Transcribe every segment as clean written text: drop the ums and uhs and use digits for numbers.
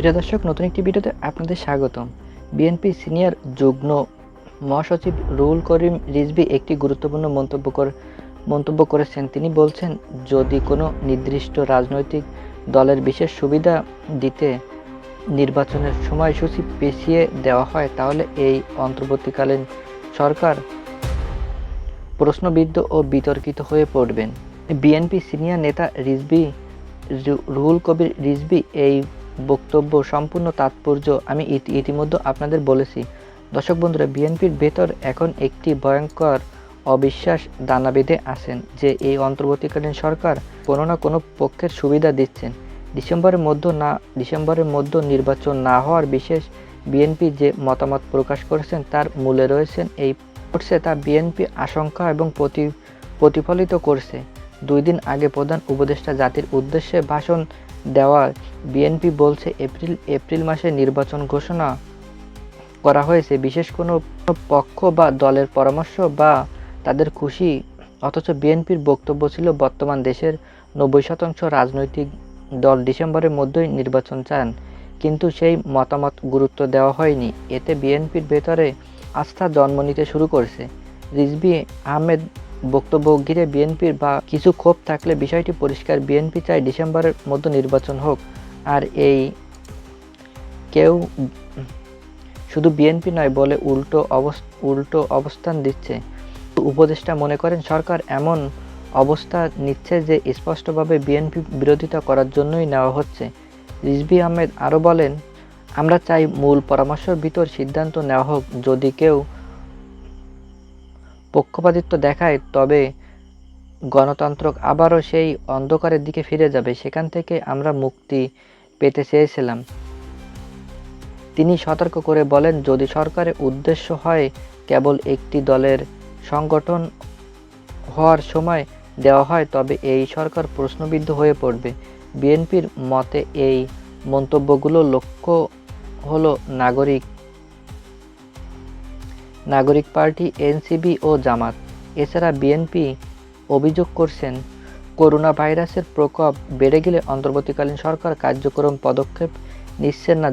প্রিয় দর্শক, নতুন একটি ভিডিওতে আপনাদের স্বাগতম। বিএনপি সিনিয়র যুগ্ম মহাসচিব রুহুল করিম রিজভী একটি গুরুত্বপূর্ণ মন্তব্য করেছেন। তিনি বলছেন, যদি কোনো নির্দিষ্ট রাজনৈতিক দলের বিশেষ সুবিধা দিতে নির্বাচনের সময়সূচি পেছিয়ে দেওয়া হয়, তাহলে এই অন্তর্বর্তীকালীন সরকার প্রশ্নবিদ্ধ ও বিতর্কিত হয়ে পড়বেন। বিএনপি সিনিয়র নেতা রুহুল কবির রিজভী এই বক্তব্য সম্পূর্ণ তাৎপর্য আমি ইতিমধ্যে আপনাদের বলেছি। দর্শক বন্ধুরা, বিএনপির ভেতর এখন একটি ভয়ঙ্কর অবিশ্বাস দানা বেঁধে আছেন যে এই অন্তর্বর্তীকালীন সরকার কোনো না কোনো পক্ষের সুবিধা দিচ্ছেন। ডিসেম্বরের মধ্যে নির্বাচন না হওয়ার বিশেষ বিএনপি যে মতামত প্রকাশ করেছেন তার মূলে রয়েছেন এই তা বিএনপি আশঙ্কা এবং প্রতিফলিত করছে। 2 দিন আগে প্রধান উপদেষ্টা জাতির উদ্দেশ্যে ভাষণ দেওয়ার বিএনপি বলছে এপ্রিল মাসে নির্বাচন ঘোষণা করা হয়েছে বিশেষ কোনো পক্ষ বা দলের পরামর্শ বা তাদের খুশি। অথচ বিএনপির বক্তব্য ছিল বর্তমান দেশের 90% রাজনৈতিক দল ডিসেম্বরের মধ্যেই নির্বাচন চান, কিন্তু সেই মতামত গুরুত্ব দেওয়া হয়নি। এতে বিএনপির ভেতরে আস্থা জন্ম নিতে শুরু করেছে। রিজভী আহমেদ বক্তব্য ঘিরে বিএনপির বা কিছু ক্ষোভ থাকলে বিষয়টি পরিষ্কার, বিএনপি চায় ডিসেম্বরের মধ্যে নির্বাচন হোক। আর এই কেউ শুধু বিএনপি নয় বলে উল্টো অবস্থান দিচ্ছে। উপদেষ্টা মনে করেন সরকার এমন অবস্থা নিচ্ছে যে স্পষ্টভাবে বিএনপি বিরোধিতা করার জন্যই নেওয়া হচ্ছে। রিজভী আহমেদ আরও বলেন, আমরা চাই মূল পরামর্শের ভিতর সিদ্ধান্ত নেওয়া হোক। যদি কেউ পক্ষপাতিত্ব দেখায় তবে গণতন্ত্র আবারও সেই অন্ধকারের দিকে ফিরে যাবে, সেখান থেকে আমরা মুক্তি পেতে চেয়েছিলাম। তিনি সতর্ক করে বলেন, যদি সরকারের উদ্দেশ্য হয় কেবল একটি দলের সংগঠন হওয়ার সময় দেওয়া হয় তবে এই সরকার প্রশ্নবিদ্ধ হয়ে পড়বে। বিএনপির মতে এই মন্তব্যগুলো লক্ষ্য হলো নাগরিক পার্টি, এনসিপি ও জামাত। এছাড়া বিএনপি অভিযোগ করছেন, করোনা ভাইরাসের প্রকোপ বেড়ে গেলে অন্তর্বর্তীকালীন সরকার কার্যকর পদক্ষেপ নিচ্ছেন না।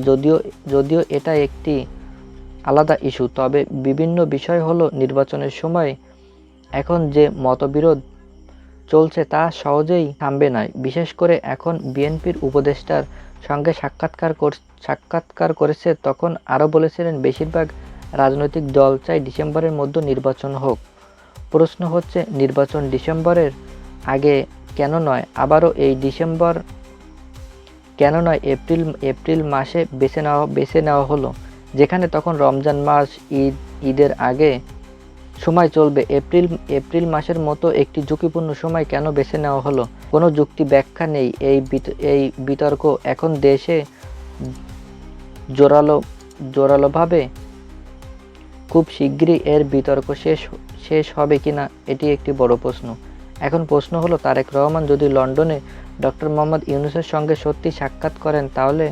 যদিও এটা একটি আলাদা ইস্যু, তবে বিভিন্ন বিষয় হলো নির্বাচনের সময় এখন যে মতবিরোধ চলছে তা সহজেই থামবে না। বিশেষ করে এখন বিএনপির উপদেষ্টার সঙ্গে সাক্ষাৎকার করেছে তখন আরও বলেছিলেন, বেশিরভাগ রাজনৈতিক দল চাই ডিসেম্বরের মধ্যে নির্বাচন হোক। প্রশ্ন হচ্ছে, নির্বাচন ডিসেম্বরের আগে কেন নয়? আবারও এই ডিসেম্বর কেন নয় এপ্রিল মাসে বেছে নেওয়া হলো, যেখানে তখন রমজান মাস, ঈদের আগে সময় চলবে। এপ্রিল মাসের মতো একটি ঝুঁকিপূর্ণ সময় কেন বেছে নেওয়া হলো? কোনো যুক্তি ব্যাখ্যা নেই। এই বিতর্ক এখন দেশে জোরালোভাবে খুব শিগগিরই এর বিতর্ক শেষ হবে কিনা এটি একটি বড় প্রশ্ন। এখন প্রশ্ন হলো, তারেক রহমান যদি লন্ডনে ডক্টর মোহাম্মদ ইউনূসের সঙ্গে সত্যি সাক্ষাৎ করেন তাহলে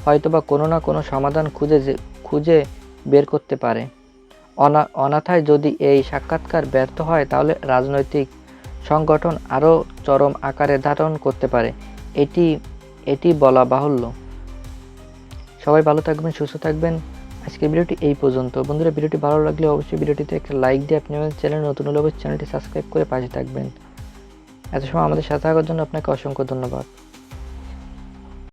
হয়তোবা কোনো না কোনো সমাধান খুঁজে বের করতে পারে। অন্যথায় যদি এই সাক্ষাৎকার ব্যর্থ হয় তাহলে রাজনৈতিক সংগঠন আরও চরম আকারে ধারণ করতে পারে, এটি বলা বাহুল্য। সবাই ভালো থাকবেন, সুস্থ থাকবেন। আজকের ভিডিওটি এই পর্যন্ত। বন্ধুরা, ভিডিওটি ভালো লাগলে অবশ্যই ভিডিওটিতে একটা লাইক দিয়ে আপনি আমাদের চ্যানেল নতুন হলে অবশ্যই চ্যানেলটি সাবস্ক্রাইব করে পাশে থাকবেন। এত সময় আমাদের সাথে থাকার জন্য আপনাকে অসংখ্য ধন্যবাদ।